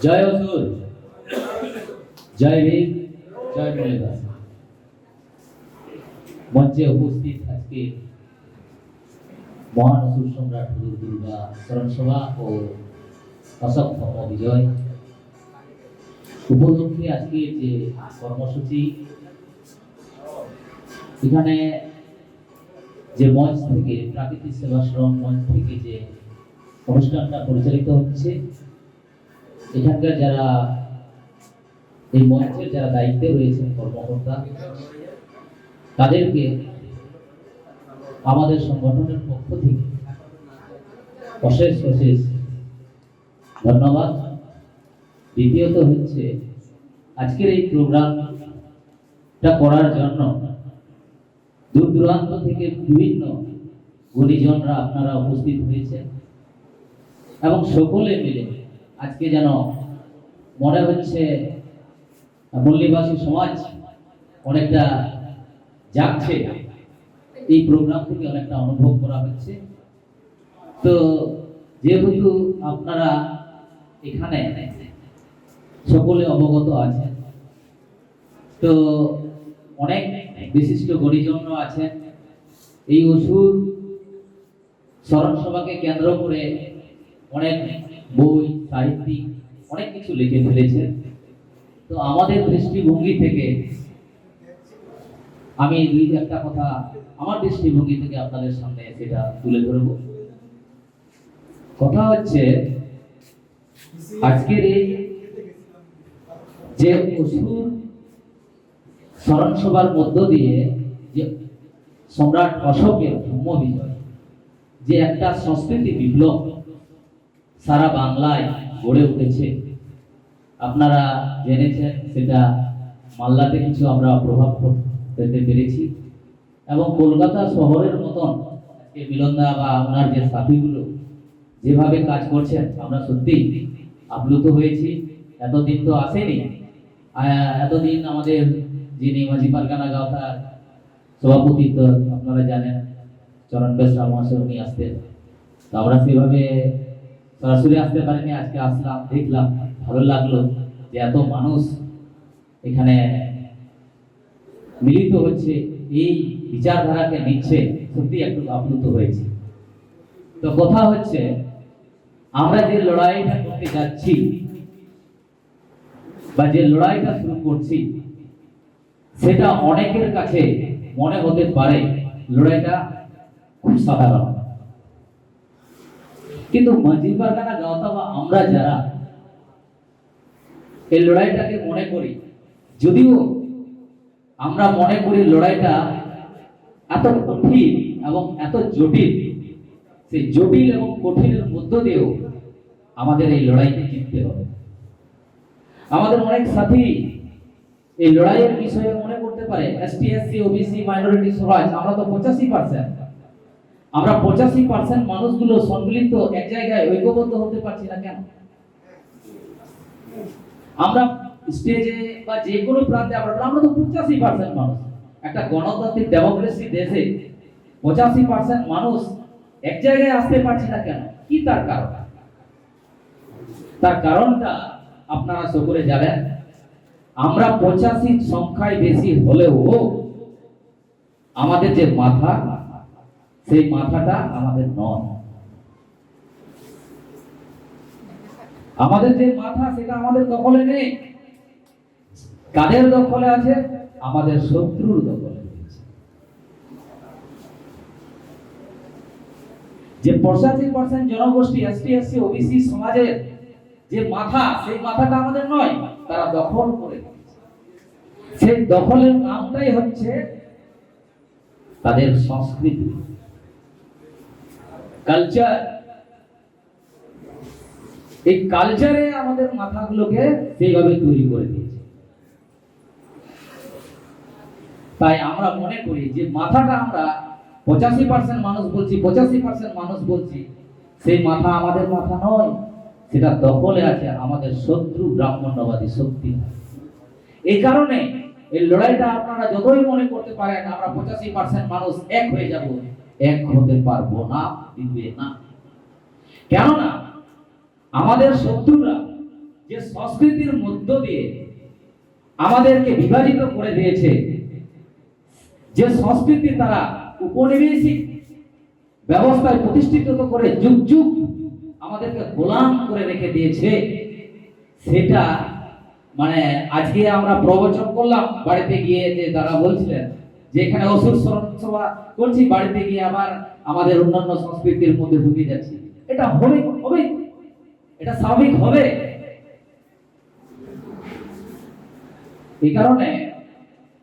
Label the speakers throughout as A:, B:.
A: জয় অসুর, জয় ভীম, জয় মুরলীধর। মঞ্চে উপস্থিত আজকে মহান অসুর সম্রাট হুজুর দুর্গা স্মরণ সভা ও অসংখ্য বিজয় উপলক্ষে আজকে যে কর্মসূচি, এখানে যে মঞ্চ থেকে প্রাকৃতিক সেবাশ্রম মঞ্চ থেকে যে অনুষ্ঠানটা পরিচালিত হচ্ছে, এখানকার যারা এই মঞ্চের যারা দায়িত্বে রয়েছেন কর্মকর্তা, তাদেরকে আমাদের সংগঠনের পক্ষ থেকে অশেষ অশেষ ধন্যবাদ। দ্বিতীয়ত হচ্ছে আজকের এই প্রোগ্রামটা করার জন্য দূর দূরান্ত থেকে বিভিন্ন গুণীজনরা আপনারা উপস্থিত হয়েছেন এবং সকলে মিলে আজকে যেন মনে হচ্ছে মল্লিবাসী সমাজ অনেকটা জাগছে, এই প্রোগ্রাম থেকে অনেকটা অনুভব করা হচ্ছে। তো যেহেতু আপনারা এখানে সকলে অবগত আছেন, তো অনেক বিশিষ্ট গুণীজনরা আছেন। এই অসুর স্মরণ সভাকে কেন্দ্র করে অনেক বই, সাহিত্যিক অনেক কিছু লিখে ফেলেছেন। তো আমাদের দৃষ্টিভঙ্গি থেকে আমি দুই একটা কথা আমার দৃষ্টিভঙ্গি থেকে আপনাদের সামনে সেটা তুলে ধরব। কথা হচ্ছে আজকের এই যে অসুর স্মরণ সভার মধ্য দিয়ে যে সম্রাট অশোকের ব্রহ্ম বিজয়, যে একটা সংস্কৃতি বিপ্লব সারা বাংলায় গড়ে উঠেছে, আপনারা জেনেছেন। সেটা মাল্লাতে কিছু আমরা প্রভাব পেতে পেরেছি এবং কলকাতা শহরের মতন মিলনদা বা ওনার যে সাথীগুলো যেভাবে কাজ করছেন, আমরা সত্যি আপ্লুত হয়েছি। এতদিন তো আসেনি, এতদিন আমাদের যিনি মাঝি পারগানা গাওতার সভাপতি, তো আপনারা জানেন চরণ বেশরা মহাশয় উনি আসতেন, তো আমরা সেভাবে সরাসরি আসতে পারিনি। আজকে আসলাম, দেখলাম, ভালো লাগলো যে এত মানুষ এখানে মিলিত হচ্ছে, এই বিচারধারাকে নিচ্ছে, সত্যি একটু আপ্লুত হয়েছে। তো কথা হচ্ছে আমরা যে লড়াইটা করতে যাচ্ছি বা যে লড়াইটা শুরু করছি, সেটা অনেকের কাছে মনে হতে পারে লড়াইটা খুব সাধারণ, কিন্তু মাঝি পারগানা গাওতা বা আমরা যারা এই লড়াইটাকে মনে করি, যদিও আমরা মনে করি লড়াইটা এত কঠিন এবং এত জটিল, সেই জটিল এবং কঠিনের মধ্য দিয়েও আমাদের এই লড়াইকে জিততে হবে। আমাদের অনেক সাথী এই লড়াইয়ের বিষয়ে মনে করতে পারে এসটি, এসসি, ওবিসি, মাইনরিটি সমাজ, আমরা তো 85%, আমরা 85% মানুষগুলো সম্মিলিত এক জায়গায় ঐক্যবদ্ধ হতে পারছি না কেন? আমরা স্টেজে বা যে কোনো প্রান্তে আমরা তো 85% মানুষ, একটা গণতান্ত্রিক ডেমোক্রেসি দেশে 85% মানুষ এক জায়গায় আসতে পারছি না কেন? কি তার কারণ? তার কারণটা আপনারা সকলে জানেন। আমরা 85 সংখ্যায় বেশি হলেও আমাদের যে মাথা, সেই মাথাটা আমাদের নয়। আমাদের যে মাথা সেটা আমাদের দখলে নেই। কাদের দখলে আছে? আমাদের শত্রুর দখলে আছে। যে 85% জনগোষ্ঠী এসটি, এসসি, ওবিসি সমাজের যে মাথা, সেই মাথাটা আমাদের নয়, তারা দখল করে নিয়েছে। সেই দখলের নামটাই হচ্ছে তাদের সংস্কৃতি, কালচার। এই কালচারে আমাদের মাথাগুলোকে সেইভাবে তৈরি করে দিয়েছে। তাই আমরা মনে করি যে মাথাটা আমরা 85% মানুষ বলছি, 85% মানুষ বলছি, সেই মাথা আমাদের মাথা নয়, সেটা দখলে আছে আমাদের শত্রু ব্রাহ্মণ্যবাদী শক্তি। এই কারণে এই লড়াইটা আপনারা যতই মনে করতে পারেন আমরা 85% মানুষ এক হয়ে যাব, এক হতে পারবো না, দিবে না। কেননা আমাদের শত্রুরা যে সংস্কৃতির মধ্য দিয়ে আমাদেরকে বিভাজিত করে দিয়েছে, যে সংস্কৃতি তারা উপনিবেশিক ব্যবস্থায় প্রতিষ্ঠিত করে যুগ যুগ আমাদেরকে গোলাম করে রেখে দিয়েছে, সেটা মানে আজকে আমরা প্রবচন করলাম বাড়িতে গিয়ে, যে তারা বলছিলেন যে এখানে অসুর সভা করছি, বাড়িতে গিয়ে আবার আমাদের অন্যান্য সংস্কৃতির মধ্যে ঢুকে যাচ্ছি। এটা হবে হবে, এটা স্বাভাবিক হবে। এই কারণে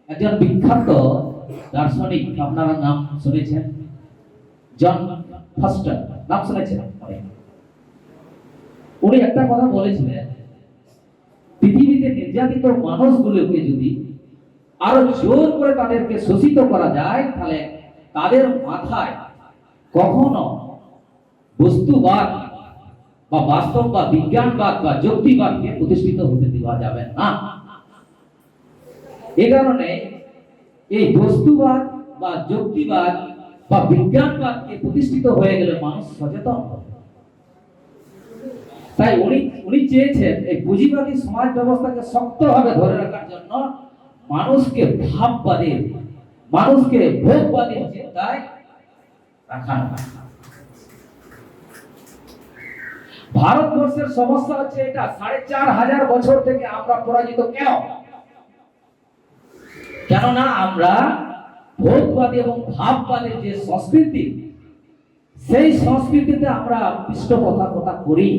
A: একজন বিখ্যাত দার্শনিক, আপনারা নাম শুনেছেন, জন ফস্টার, নাম শুনেছেন? উনি একটা কথা বলেছিলেন, পৃথিবীতে নির্যাতিত মানুষগুলোকে যদি আরো জোর করে তাদেরকে শোষিত করা যায়, তাহলে তাদের মাথায় কখনো বস্তুবাদ বা বাস্তববাদ, বিজ্ঞানবাদ বা যুক্তিবাদকে প্রতিষ্ঠিত হতে দেওয়া যাবে না। এই কারণে এই বস্তুবাদ বা যুক্তিবাদ বা বিজ্ঞানবাদকে প্রতিষ্ঠিত হয়ে গেলে মানুষ সচেতন হবে। তাই উনি চেয়েছেন এই পুঁজিবাদী সমাজ ব্যবস্থাকে শক্তভাবে ধরে রাখার জন্য মানুষকে ভাববাদী, মানুষকে ভোগবাদী চিন্তায় রাখা। ভারতবর্ষের সমস্যা হচ্ছে এটা, 4500 বছর থেকে আমরা পরাজিত কেন? কেননা আমরা ভোগবাদী এবং ভাববাদীর যে সংস্কৃতি, সেই সংস্কৃতিতে আমরা পৃষ্ঠপোষকতা করি।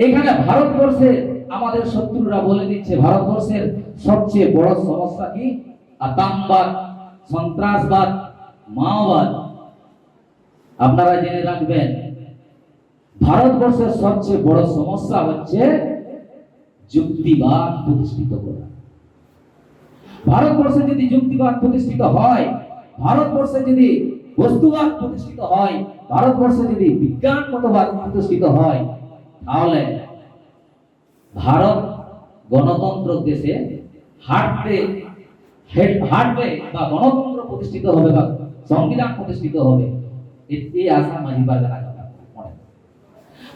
A: এখানে ভারতবর্ষে আমাদের শত্রুরা বলে দিচ্ছে ভারতবর্ষের সবচেয়ে বড় সমস্যা কি? আতঙ্কবাদ, সন্ত্রাসবাদ, মাওবাদ। আপনারা জেনে রাখবেন, ভারতবর্ষের সবচেয়ে বড় সমস্যা হচ্ছে যুক্তিবাদ প্রতিষ্ঠিত করা। ভারতবর্ষে যদি যুক্তিবাদ প্রতিষ্ঠিত হয়, ভারতবর্ষে যদি বস্তুবাদ প্রতিষ্ঠিত হয়, ভারতবর্ষে যদি বিজ্ঞান মতবাদ প্রতিষ্ঠিত হয়, তাহলে ভারত গণতন্ত্র দেশে হাঁটবে বা গণতন্ত্র প্রতিষ্ঠিত হবে বা সংবিধান প্রতিষ্ঠিত হবে, এই আশা মাঝি বারগানা মনে।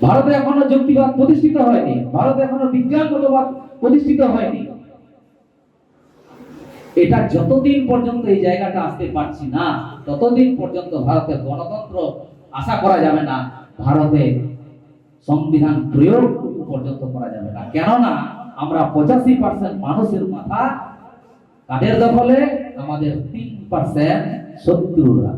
A: ভারতে এখনো যুক্তিবাদ প্রতিষ্ঠিত হয়নি, ভারতে এখনো বিজ্ঞান মতবাদ প্রতিষ্ঠিত হয়নি। এটা যতদিন পর্যন্ত এই জায়গাটা আসতে পারছি না, ততদিন পর্যন্ত ভারতের গণতন্ত্র আশা করা যাবে না, ভারতে সংবিধান প্রয়োগ পর্যন্ত করা যাবে না। কেননা আমরা 85% মানুষের মাথা কাদের দখলে? আমাদের 3% শত্রুরা।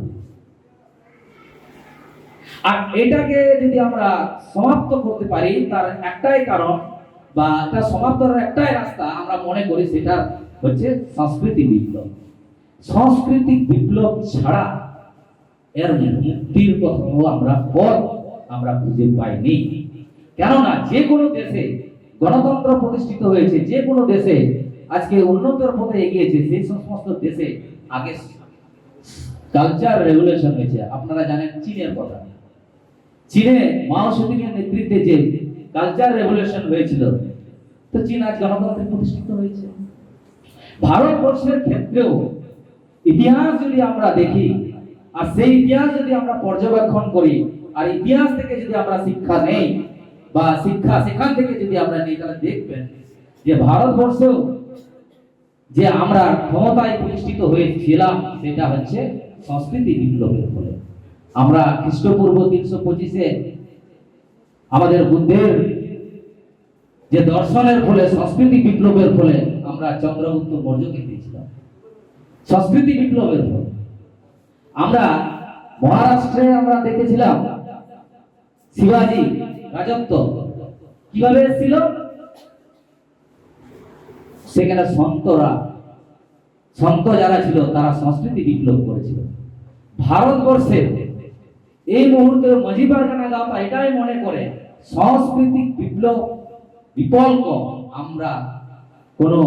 A: আর এটাকে যদি আমরা সমাপ্ত করতে পারি, তার একটাই কারণ বা এটা সমাপ্তর একটাই রাস্তা আমরা মনে করি, সেটা হচ্ছে সাংস্কৃতিক বিপ্লব। সাংস্কৃতিক বিপ্লব ছাড়া এর মুক্তির কথাও আমরা খুঁজে পাইনি। কেননা যে কোনো দেশে গণতন্ত্র প্রতিষ্ঠিত হয়েছে, যে কোনো দেশে আজকে উন্নতর পথে এগিয়েছে, সেই সমস্ত দেশে আগে কালচার রেভলিউশন হয়েছে। আপনারা জানেন চীনের কথা, চীনে মাও সেতুংয়ের নেতৃত্বে যে কালচার রেভলিউশন হয়েছিল, তো চীন আজ গণতন্ত্রে প্রতিষ্ঠিত হয়েছে। ভারতবর্ষের ক্ষেত্রেও ইতিহাস যদি আমরা দেখি, আর সেই ইতিহাস যদি আমরা পর্যবেক্ষণ করি, আর ইতিহাস থেকে যদি আমরা শিক্ষা নেই বা শিক্ষা সেখান থেকে যদি আমরা নেই, তাহলে দেখবেন যে ভারতবর্ষেও যে আমরা ক্ষমতায় প্রতিষ্ঠিত হয়েছিলাম, সেটা হচ্ছে সংস্কৃতি বিপ্লবের ফলে। আমরা খ্রিস্টপূর্ব 325-এ আমাদের বুদ্ধের যে দর্শনের ফলে, সংস্কৃতি বিপ্লবের ফলে আমরা চন্দ্রগুপ্ত মৌর্যকে পেয়েছিলাম। সংস্কৃতি বিপ্লবের ফলে আমরা মহারাষ্ট্রে আমরা দেখেছিলাম শিবাজি রাজত্ব কিভাবে এসেছিল। সেখানে সন্ত যারা ছিল তারা সংস্কৃতি বিপ্লব করেছিল। ভারতবর্ষে এই মুহূর্তে মাঝি পারগানা গাঁথা এটাই মনে করে সাংস্কৃতিক বিকল্প আমরা কোনো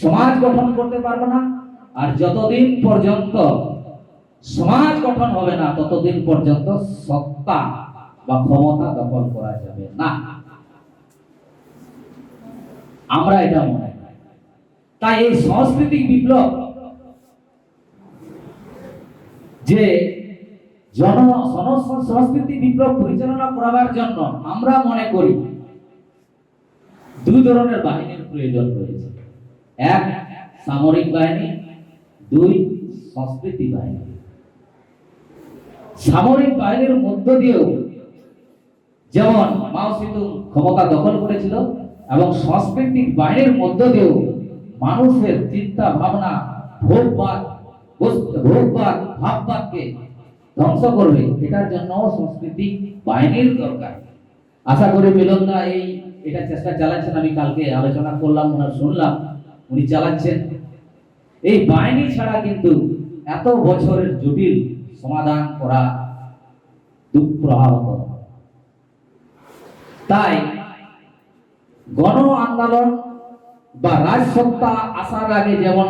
A: সমাজ গঠন করতে পারবো না। আর যতদিন পর্যন্ত সমাজ গঠন হবে না, ততদিন পর্যন্ত সত্তা বা ক্ষমতা দখল করা যাবে না। আমরা এটা মনে করি। তাই এই সাংস্কৃতিক বিপ্লব যে সংস্কৃতি বিপ্লব পরিচালনা করার জন্য আমরা মনে করি দুই ধরনের বাহিনীর প্রয়োজন রয়েছে, এক সামরিক বাহিনী, দুই সংস্কৃতি বাহিনী। সামরিক বাহিনীর মধ্য দিয়েও যেমন মাও সেতুং ক্ষমতা দখল করেছিল, এবং সাংস্কৃতিক বাহিনীর মধ্য দিয়েও মানুষের চিন্তা ভাবনা, ভোগবাদ ভাববাদকে ধ্বংস করবে, এটার জন্য সাংস্কৃতিক বাহিনীর দরকার। আশা করি মিলনদা এটা চেষ্টা চালাচ্ছেন। আমি কালকে আলোচনা করলাম, ওনার শুনলাম, উনি চালাচ্ছেন। এই বাহিনী ছাড়া কিন্তু এত বছরের জটিল সমাধান করা দুঃপ্রহাত। তাই গণ আন্দোলন বা রাজসত্তা আসার আগে যেমন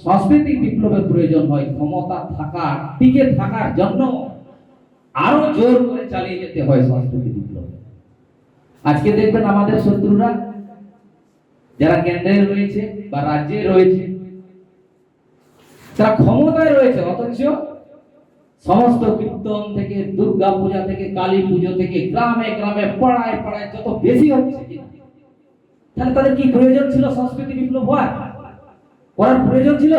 A: সাংস্কৃতিক বিপ্লবের প্রয়োজন হয়, ক্ষমতা থাকার টিকে থাকার জন্য আরো জোর করে চালিয়ে যেতে হয় সাংস্কৃতিক বিপ্লব। আজকে দেখবেন আমাদের শত্রুরা যারা কেন্দ্রে রয়েছে বা রাজ্যে রয়েছে, তারা ক্ষমতায় রয়েছে, অথচ সমস্ত কীর্তন থেকে, দুর্গা পূজা থেকে, কালী পুজো থেকে, গ্রামে গ্রামে, পাড়ায় পাড়ায় যত বেশি হচ্ছে, তাহলে তাদের কি প্রয়োজন ছিল সংস্কৃতি বিপ্লব করার প্রয়োজন ছিল?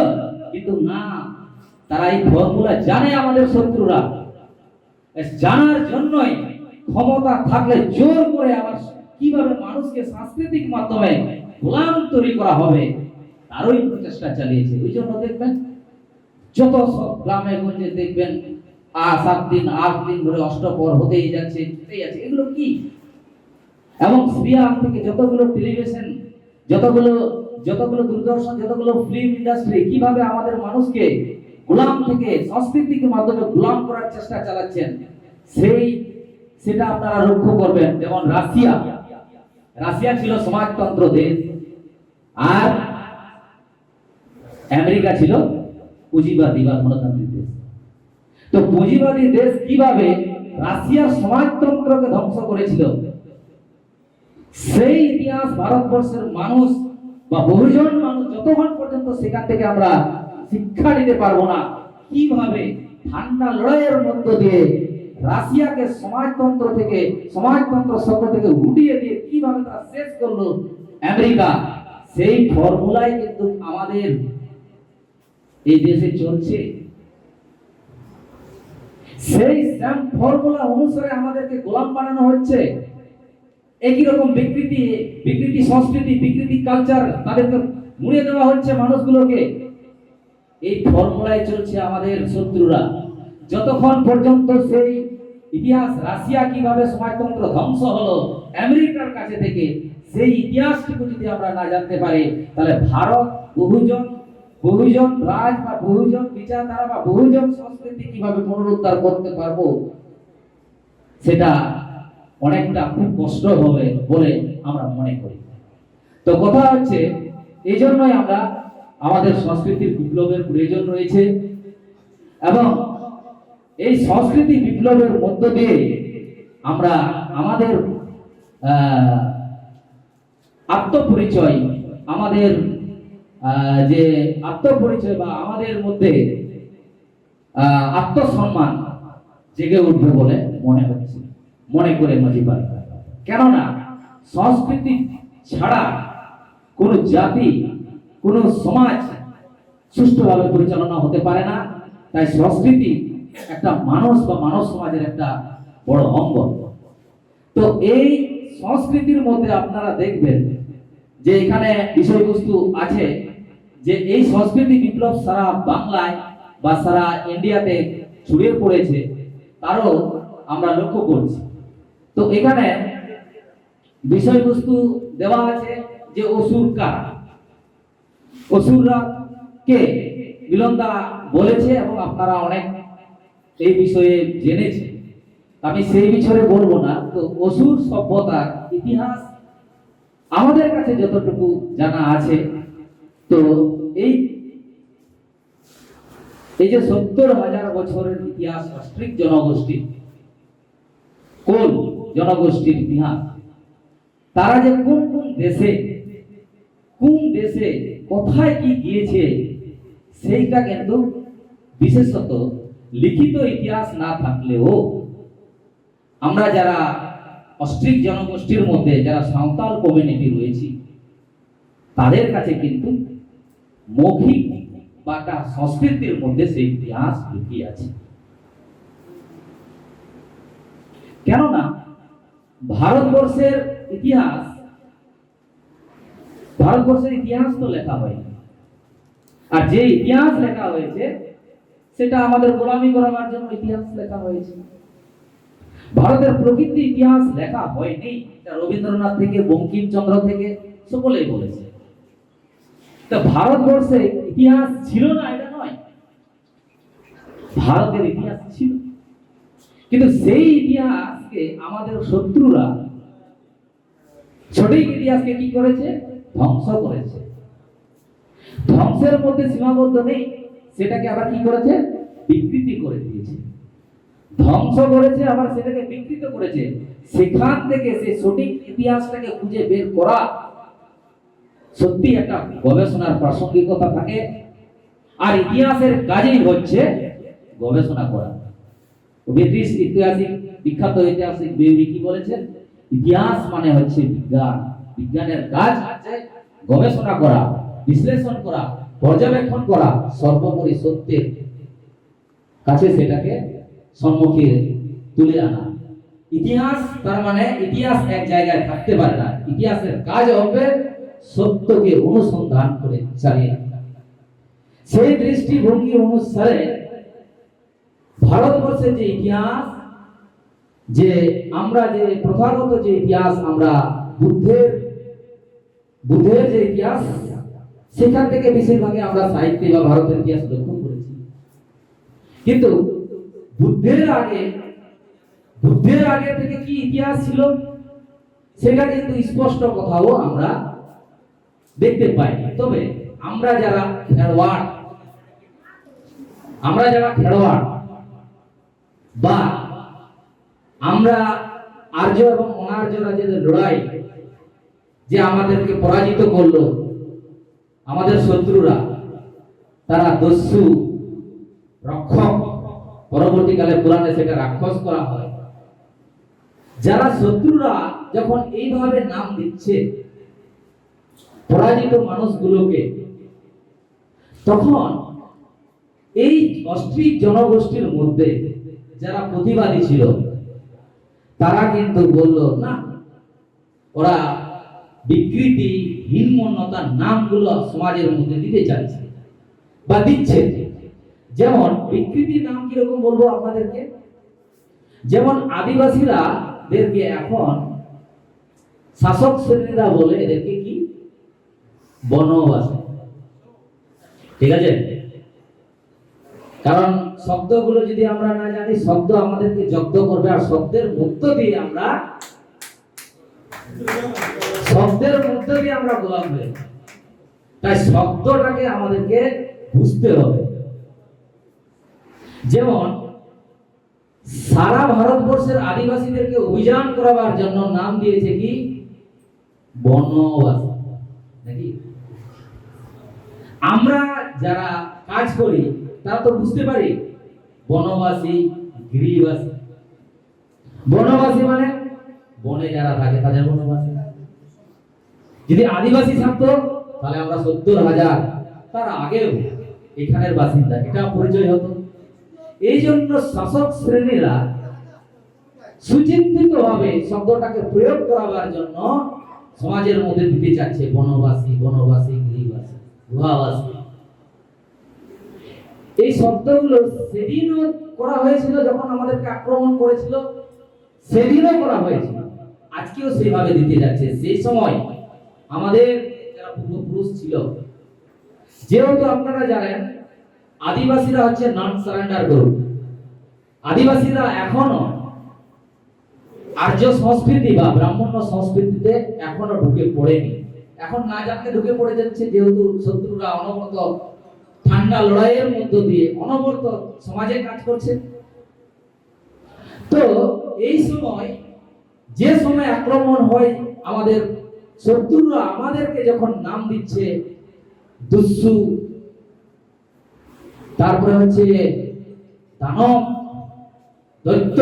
A: কিন্তু না, তারা এই ফর্মুলা জানে আমাদের শত্রুরা। জানার জন্যই ক্ষমতা থাকলে জোর করে আবার কিভাবে মানুষকে সাংস্কৃতিক মাধ্যমে গোলাম তৈরি করা হবে তারই প্রচেষ্টা চালিয়েছে। ওই জন্য দেখবেন যত সব গ্রামে গঞ্জে দেখবেন 7 দিন 8 দিন ধরে অষ্টপ্রহর হতেই যাচ্ছে। এগুলো কি? এবং সিরিয়াল থেকে যতগুলো টেলিভিশন, যতগুলো দূরদর্শন, যতগুলো ফিল্ম ইন্ডাস্ট্রি কিভাবে আমাদের মানুষকে গোলাম থেকে সংস্কৃতির মাধ্যমে গোলাম করার চেষ্টা চালাচ্ছেন, সেটা আপনারা লক্ষ্য করবেন। যেমন রাশিয়া ছিল সমাজতন্ত্র দেশ, আর আমেরিকা ছিল পুঁজিবাদী বা গণতান্ত্রিক দেশ। তো পুঁজিবাদী দেশ কিভাবে রাশিয়ার সমাজতন্ত্রকে ধ্বংস করেছিল, সেই ইতিহাস ভারতবর্ষের মানুষ বা বহুজন মানুষ যতক্ষণ পর্যন্ত সেখান থেকে আমরা শিক্ষা নিতে পারবো না, কিভাবে ঠান্ডা লড়াইয়ের মধ্য দিয়ে রাশিয়াকে সমাজতন্ত্র শব্দ থেকে উঠিয়ে দিয়ে কিভাবে তারা শেষ করলো আমেরিকা, সেই ফর্মুলাই কিন্তু আমাদের এই দেশে চলছে। সেই সেম ফর্মুলা অনুসারে আমাদেরকে গোলাম বানানো হচ্ছে। একই রকম বিকৃতি সংস্কৃতি, বিকৃতি কালচার তাদেরকে মুড়ে দেওয়া হচ্ছে মানুষগুলোকে। এই ফর্মুলায় চলছে আমাদের শত্রুরা। যতক্ষণ পর্যন্ত সেই ইতিহাস, রাশিয়া কিভাবে সমাজতন্ত্র ধ্বংস হলো আমেরিকার কাছে থেকে, সেই ইতিহাসটুকু যদি আমরা না জানতে পারি, তাহলে ভারত বহুজন রাজ বা বহুজন বিচারধারা বা বহুজন সংস্কৃতি কিভাবে পুনরুদ্ধার করতে পারবো, সেটা অনেকটা খুব কষ্ট হবে বলে আমরা মনে করি। তো কথা হচ্ছে, এই জন্যই আমাদের সংস্কৃতির বিপ্লবের প্রয়োজন রয়েছে, এবং এই সংস্কৃতি বিপ্লবের মধ্য দিয়ে আমরা আমাদের আত্মপরিচয়, আমাদের যে আত্মপরিচয় বা আমাদের মধ্যে আত্মসম্মান জেগে উঠবে বলে মনে করে মজিবার। কেননা সংস্কৃতি ছাড়া কোনো জাতি, কোনো সমাজ সুষ্ঠুভাবে পরিচালনা হতে পারে না। তাই সংস্কৃতি একটা মানুষ বা মানব সমাজের একটা বড় অঙ্গ। তো এই সংস্কৃতির মধ্যে আপনারা দেখবেন যে এখানে বিষয়বস্তু আছে যে এই সংস্কৃতি বিপ্লব সারা বাংলায় বা সারা ইন্ডিয়াতে ছড়িয়ে পড়েছে, তারও আমরা লক্ষ্য করছি। তো এখানে বিষয়বস্তু দেওয়া আছে যে অসুর কারা, অসুররা কে মিলনদা বলেছে, এবং আপনারা অনেক এই বিষয়ে জেনেছেন। আমি সেই বিষয়ে বলবো না। তো অসুর সভ্যতার ইতিহাস আমাদের কাছে যতটুকু জানা আছে, তো এই যে 70,000 বছরের ইতিহাস অস্ট্রিক জনগোষ্ঠী, কোন জনগোষ্ঠীর ইতিহাস, তারা যে কোন দেশে কোথায় কি গিয়েছে, সেইটা কিন্তু বিশেষত লিখিত ইতিহাস না থাকলেও আমরা যারা অস্ট্রিক জনগোষ্ঠীর মধ্যে যারা সাঁওতাল কমিউনিটি রয়েছে তাদের কাছে কিন্তু মৌখিক বা একটা সংস্কৃতির মধ্যে সেই ইতিহাস লুকিয়ে আছে। কেননা ভারতবর্ষের ইতিহাস তো লেখা হয়নি, আর যে ইতিহাস লেখা হয়েছে সেটা আমাদের গোলামি করার জন্য ইতিহাস লেখা হয়েছে। ভারতের প্রকৃতি ইতিহাস লেখা হয়নি, এটা রবীন্দ্রনাথ থেকে বঙ্কিমচন্দ্র থেকে সকলেই বলেছে। তো ভারতবর্ষে ইতিহাস ছিল না এটা নয়, ভারতের ইতিহাস ছিল, কিন্তু সেই ইতিহাসকে আমাদের শত্রুরা সঠিক ইতিহাসকে কি করেছে? ধ্বংস করেছে। ধ্বংসের মধ্যে সীমাবদ্ধ নেই, সেটাকে আবার কি করেছে? বিকৃতি করে দিয়েছে। ধ্বংস করেছে আবার সেটাকে বিকৃত করেছে। সেখান থেকে সেই সঠিক ইতিহাসটাকে খুঁজে বের করা সত্যি একটা গবেষণার প্রাসঙ্গিকতা থাকে, আর ইতিহাসের কাজই হচ্ছে গবেষণা করা। ব্রিটিশ ঐতিহাসিক, বিখ্যাত ঐতিহাসিক বেউরি কি বলেছেন? ইতিহাস মানে হচ্ছে বিজ্ঞান, বিজ্ঞানের কাজ হচ্ছে গবেষণা করা, বিশ্লেষণ করা, পর্যবেক্ষণ করা, সর্বোপরি সত্যের কাছে সেটাকে সম্মুখে তুলে আনা। ইতিহাস তার মানে ইতিহাস এক জায়গায় থাকতে পারে না, ইতিহাসের কাজ হবে সত্যকে অনুসন্ধান করে চালিয়ে রাখা। সেই দৃষ্টিভঙ্গি অনুসারে ভারতবর্ষের যে ইতিহাস, যে আমরা যে প্রথাগত যে ইতিহাস, আমরা বুদ্ধের যে ইতিহাস, সেখান থেকে বেশিরভাগে আমরা সাহিত্যে বা ভারতের ইতিহাস লক্ষ্য করেছি। কিন্তু বুদ্ধের আগে থেকে কি ইতিহাস ছিল সেটা কিন্তু স্পষ্ট কথাও আমরা দেখতে পাই। তবে আমরা যারা খেলোয়াড় বা আমরা আর্য এবং অনার্যরা যে লড়াই, যে আমাদেরকে পরাজিত করলো আমাদের শত্রুরা, তারা দস্যু রক্ষক, পরবর্তীকালে পুরাণে সেটা রাক্ষস করা হয়। যারা শত্রুরা যখন এইভাবে নাম দিচ্ছে পরাজিত মানুষগুলোকে, তখন এই অস্ট্রিক জনগোষ্ঠীর মধ্যে যারা প্রতিবাদী ছিল তারা কিন্তু বলল না, ওরা বিকৃতি, হীনমন্যতার নামগুলো সমাজের মধ্যে দিতে চাইছে বা দিচ্ছে। যেমন বিকৃতির নাম কিরকম বলবো আপনাদেরকে, যেমন আদিবাসীরা দেরকে এখন শাসক শ্রেণীরা বলে এদেরকে কি বনবাসী, ঠিক আছে? কারণ শব্দগুলো যদি আমরা না জানি, শব্দ আমাদেরকে জব্দ করবে, আর শব্দের মধ্য দিয়ে আমরা গোলাম হয়ে, তাই শব্দটাকে আমাদেরকে বুঝতে হবে। যেমন সারা ভারতবর্ষের আদিবাসীদেরকে অভিযান করাবার জন্য নাম দিয়েছে কি বনবাসী, নাকি? আমরা যারা কাজ করি তারা তো বুঝতে পারি বনবাসী, গৃহবাসী। বনবাসী মানে বনে যারা থাকে তাদের বনবাসী। যদি আদিবাসী থাকতো তাহলে আমরা 70,000 তার আগেও এখানের বাসিন্দা, এটা পরিচয় হতো। এই জন্য শাসক শ্রেণীরা সুচিন্তিত ভাবে শব্দটাকে প্রয়োগ করাবার জন্য সমাজের মধ্যে দিতে চাচ্ছে বনবাসী, গৃহবাসী, গুহাবাসী। এই শব্দগুলো সেদিনও করা হয়েছিল যখন আমাদেরকে আক্রমণ করেছিল, সেদিনও করা হয়েছিল, আজকেও সেইভাবে দিতে যাচ্ছে। সেই সময় আমাদের যারা পূর্বপুরুষ ছিল, যেহেতু আপনারা জানেন আদিবাসীরা হচ্ছে নন সারেন্ডার গ্রুপ, আদিবাসীরা এখনো আর্য সংস্কৃতি বা ব্রাহ্মণ্য সংস্কৃতিতে এখনো ঢুকে পড়েনি। এখন না জানতে ঢুকে পড়ে যাচ্ছে, যেহেতু শত্রুরা অনবরত ঠান্ডা লড়াইয়ের মধ্য দিয়ে অনবরত সমাজে কাজ করছে। তো এই সময়, যে সময় আক্রমণ হয়, আমাদের শত্রুরা আমাদেরকে যখন নাম দিচ্ছে দস্যু, তারপরে হচ্ছে দানব, দৈত্য,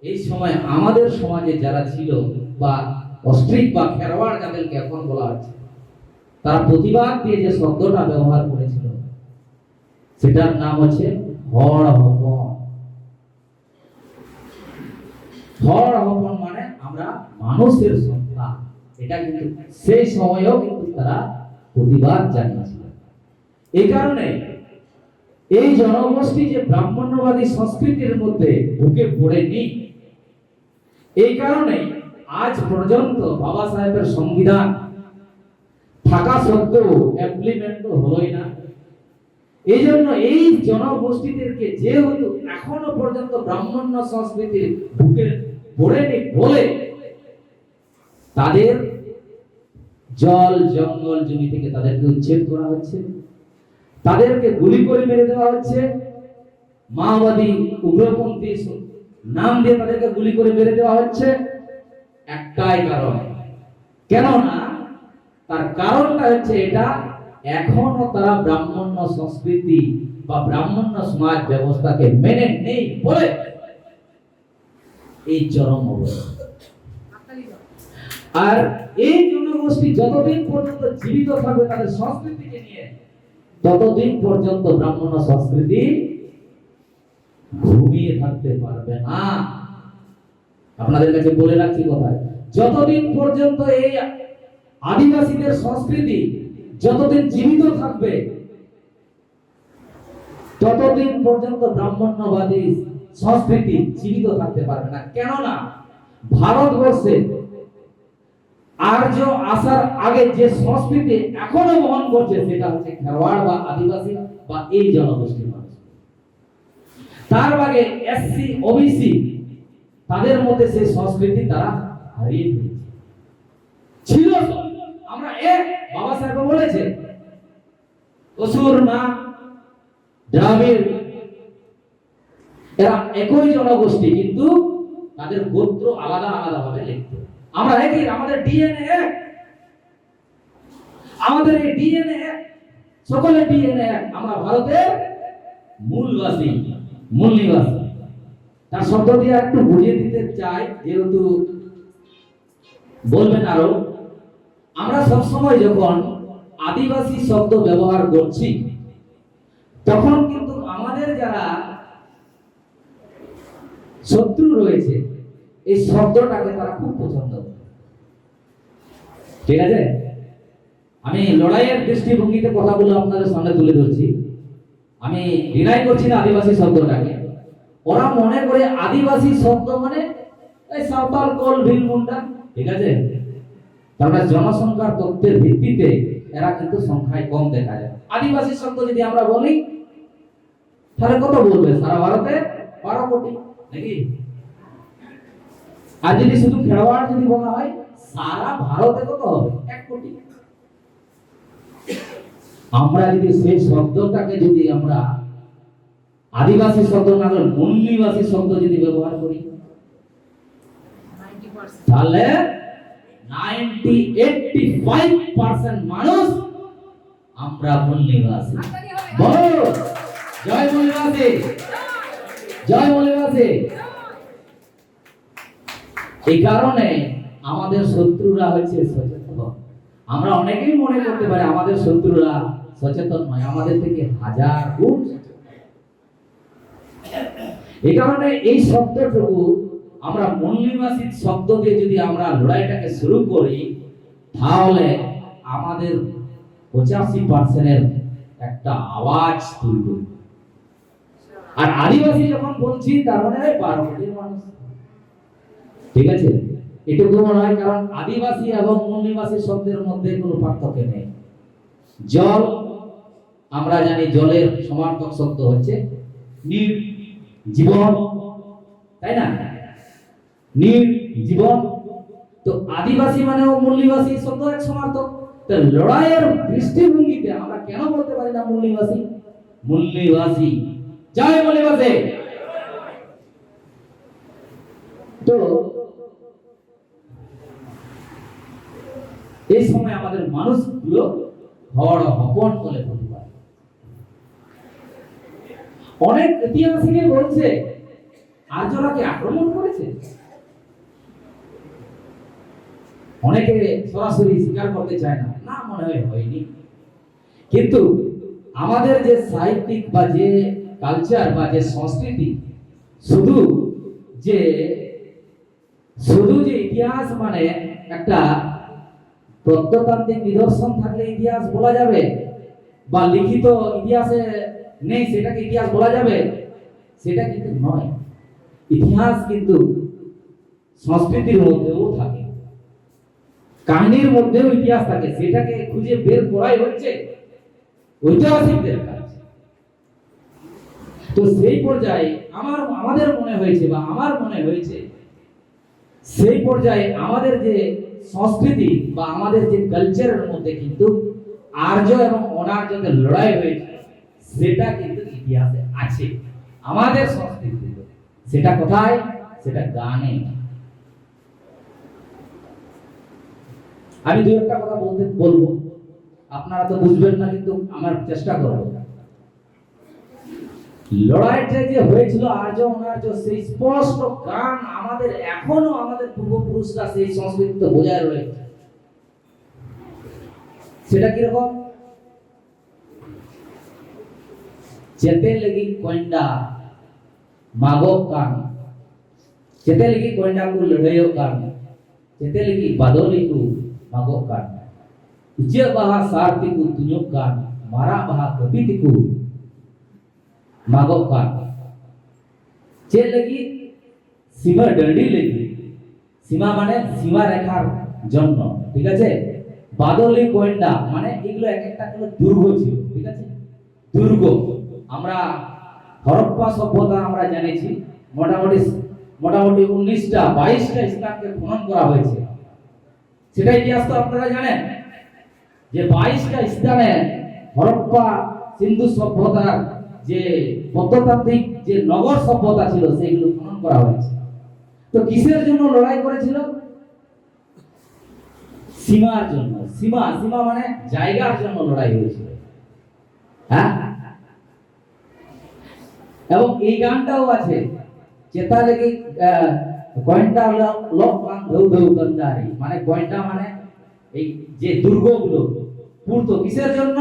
A: এই সময় আমাদের সমাজে যারা ছিল বা অস্ট্রিক বা খেরওয়াড় যাদেরকে এখন বলা হচ্ছে, তারা প্রতিবাদ দিয়ে যে শব্দটা ব্যবহার করেছিল সেটার নাম হচ্ছে হড় হপন। হড় হপন মানে আমরা মানুষের সন্তান, এটা কিন্তু সেই সময়েও কিন্তু তারা প্রতিবাদ জানিয়েছিল। এই কারণে এই জনগোষ্ঠী যে ব্রাহ্মণ্যবাদী সংস্কৃতির মধ্যে ঢুকে পড়েনি, এই কারণে আজ পর্যন্ত বাবা সাহেবের সংবিধান থাকা সত্ত্বেও ইমপ্লিমেন্ট হলোই না। এই জন্য এই জনগোষ্ঠীদেরকে যেহেতু এখনো পর্যন্ত ব্রাহ্মণ্য সংস্কৃতির ঢুকে পড়েনি বলে তাদের জল জঙ্গল জমি থেকে তাদেরকে উচ্ছেদ করা হচ্ছে, তাদেরকে গুলি করে মেরে দেওয়া হচ্ছে, মাওবাদী উগ্রপন্থী নাম দিয়ে তাদেরকে গুলি করে মেরে দেওয়া হচ্ছে। একটাই কারণ, কেননা তার কারণটা হচ্ছে এটা, এখনো তারা ব্রাহ্মণ্য সংস্কৃতি বা ব্রাহ্মণ্য সমাজ ব্যবস্থাকে মেনে নেই বলে এই চরম অবস্থা। আর এই জনগোষ্ঠী যতদিন পর্যন্ত জীবিত থাকবে তাদের সংস্কৃতিকে নিয়ে, ততদিন পর্যন্ত ব্রাহ্মণ্য সংস্কৃতি ঘুমিয়ে থাকতে পারবে না। আপনাদের কাছে বলে রাখছি কথা, যতদিন পর্যন্ত এই আদিবাসীদের সংস্কৃতি যতদিন জীবিত থাকবে ততদিন পর্যন্ত ব্রাহ্মণ্যবাদী সংস্কৃতি জীবিত থাকতে পারবে না। কেননা ভারতবর্ষে আর্য আসার আগে যে সংস্কৃতি এখনো বহন করছে সেটা হচ্ছে খেরওয়াড় বা আদিবাসী বা এই জনগোষ্ঠীর মানুষ। তার আগে এসসি ওবিসি তাদের মধ্যে সেই সংস্কৃতি তারা হারিয়ে ফেলেছে। ছিল আমরা এক বাবা সাহেব বলেছে অসুর না দ্রাবিড় এরা একই জনগোষ্ঠী, কিন্তু তাদের গোত্র আলাদা আলাদা ভাবে লিখত। আমরা একই, আমাদের ডিএনএ এক, আমাদের এই ডিএনএ এক, সকলের ডিএনএ এক। আমরা ভারতের মূলবাসী, মূল নিবাসী। তার শব্দ দিয়ে একটু বুঝিয়ে দিতে চাই, যেহেতু বলবেন আরো। আমরা সবসময় যখন আদিবাসী শব্দ ব্যবহার করছি তখন কিন্তু আমাদের যারা শত্রু রয়েছে এই শব্দটাকে তারা খুব পছন্দ করে। ঠিক আছে, আমি লড়াইয়ের দৃষ্টিভঙ্গিতে কথাগুলো আপনাদের সামনে তুলে ধরছি। আমি ডিনাই করছি না আদিবাসী শব্দটাকে। ওরা মনে করে আদিবাসী শব্দ মানে এই সাঁওতাল, কোল, ভিল, মুন্ডা। ঠিক আছে, তারপরে জনসংখ্যার তথ্যের ভিত্তিতে এরা কিন্তু সংখ্যায় কম দেখা যায়। আদিবাসী শব্দ যদি আমরা বলি তাহলে কত বলবে? সারা ভারতে 12 কোটি নাকি? আর যদি শুধু খেরওয়াড় যদি বলা হয় সারা ভারতে কত হবে? 1 কোটি। আমরা যদি সেই শব্দটাকে যদি আমরা আদিবাসী শব্দ না বলে মুন্নিবাসী শব্দ যদি ব্যবহার করি তাহলে 85% মানুষ আমরা মুন্নিবাসী। বলো জয় মুন্নিবাসী, জয় মুন্নিবাসী। এই কারণে আমাদের শত্রুরা হচ্ছে সচেতন। আমরা অনেকেই মনে করতে পারি আমাদের শত্রুরা সচেতন নয়, আমাদের থেকে হাজার গুণ সচেতন। এই কারণে এই শব্দটুকু আমরা মুন্নিবাসী শব্দ দিয়ে যদি আমরা লড়াইটাকে শুরু করি তাহলে আমাদের 85% একটা আওয়াজ তৈরি করবে। আর আদিবাসী যখন বলছি তার মানে 12 কোটির মানুষ। ঠিক আছে, এটুকু মনে হয়, কারণ আদিবাসী এবং মুন্নিবাসী শব্দের মধ্যে কোনো পার্থক্য নেই। জল, আমরা জানি জলের সমার্থক শব্দ হচ্ছে নির, জীবন, তাই না? নির, জীবন। তো আদিবাসী মানেও মুন্নিবাসী শব্দ এক সমার্থক। তো লড়াইয়ের দৃষ্টিভঙ্গিতে আমরা কেন বলতে পারি না মুন্নিবাসী? মুন্নিবাসী, জয় মুন্নিবাসী। তো এই সময় আমাদের মানুষগুলো হড় হপন বলে প্রতিবাদ। অনেক ঐতিহাসিক বলছে আর্যরা কি আক্রমণ করেছে? অনেকে সরাসরি স্বীকার করতে চায় না, না মনে হয় হয়নি। কিন্তু আমাদের যে সাহিত্যিক বা যে কালচার বা যে সংস্কৃতি, শুধু যে ইতিহাস মানে একটা প্রত্নতান্ত্রিক নিদর্শন থাকলে ইতিহাস বলা যাবে, বা লিখিত ইতিহাসে নেই সেটাকে ইতিহাস বলা যাবে, সেটা কিন্তু নয়। ইতিহাস কিন্তু সংস্কৃতির মধ্যেও থাকে, কাহিনীর মধ্যেও ইতিহাস থাকে, সেটাকে খুঁজে বের করাই হচ্ছে ঐতিহাসিকদের কাজ। তো সেই পর্যায়ে আমাদের মনে হয়েছে বা আমার মনে হয়েছে, সেই পর্যায়ে আমাদের যে সংস্কৃতি বা আমাদের যে কালচারের মধ্যে কিন্তু আর্য এবং অনার্যদের লড়াই হয়েছে, সেটা কিন্তু ইতিহাসে আছে আমাদের সংস্কৃতিতে। সেটা কোথায়? সেটা গানে। আমি দুই একটা কথা বলবো, আপনারা তো বুঝবেন না, কিন্তু আমার চেষ্টা করব। লড়াইটা যে হয়েছিল আর্য অনার্য, সেই স্পষ্ট গান আমাদের এখনো আমাদের পূর্বপুরুষরা সেই সংস্কৃতিতে বজায় রয়েছে। সেটা কিরকম? চেতে লেগি কন্ডা মাগো কান, চেতে লেগি কন্ডা কু লড়াইও কান, চেতে লেগি বাদলি কু মাগো কান, ইজে বাহা সারতি কু তুño কান, মারা বাহা কবিতি কু মাগো কান। চে লেগি সীমা ডন্ডি লেগি, সীমা মানে সীমা রেখার জন্য, ঠিক আছে? বাদলি কন্ডা মানে এগুলো এক একটা করে দুর্গ ছিল, ঠিক আছে? দুর্গ আমরা হরপ্পা সভ্যতা আমরা জানেছি, মোটামুটি 19টা 22টা স্থানকে খনন করা হয়েছে। সেটা ইতিহাস তো আপনারা জানেন যে 22টা স্থানে হরপ্পা সিন্ধু সভ্যতার যে প্রত্নতান্ত্রিক যে নগর সভ্যতা ছিল সেগুলো খনন করা হয়েছে। তো কিসের জন্য লড়াই করেছিল? সীমার জন্য। সীমা মানে জায়গার জন্য লড়াই হয়েছিল। হ্যাঁ, এবং এই গানটাও আছে, চেতা লেগে কয়েনটা লোক কান ধৌ ধৌ গন্ধারি, মানে কয়েনটা মানে এই যে দুর্গগুলো পূর্ত কিসের জন্য?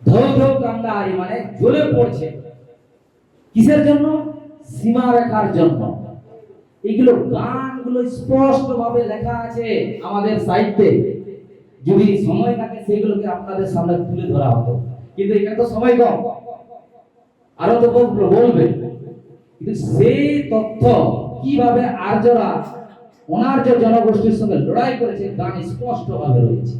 A: ধৌ ধৌ গন্ধারি মানে জ্বলে পড়ছে। কিসের জন্য? সীমা রেখার জন্য। এগুলো গানগুলো স্পষ্ট ভাবে লেখা আছে আমাদের সাহিত্যে। যদি সময় থাকে সেগুলোকে আপনাদের সামনে তুলে ধরা হতো, কিন্তু এখানে তো সময় কম, আরো তো বলবে। কিন্তু সেই তথ্য কিভাবে আর্যরা অনার্য জনগোষ্ঠীর সঙ্গে লড়াই করেছে গান স্পষ্ট ভাবে রয়েছে।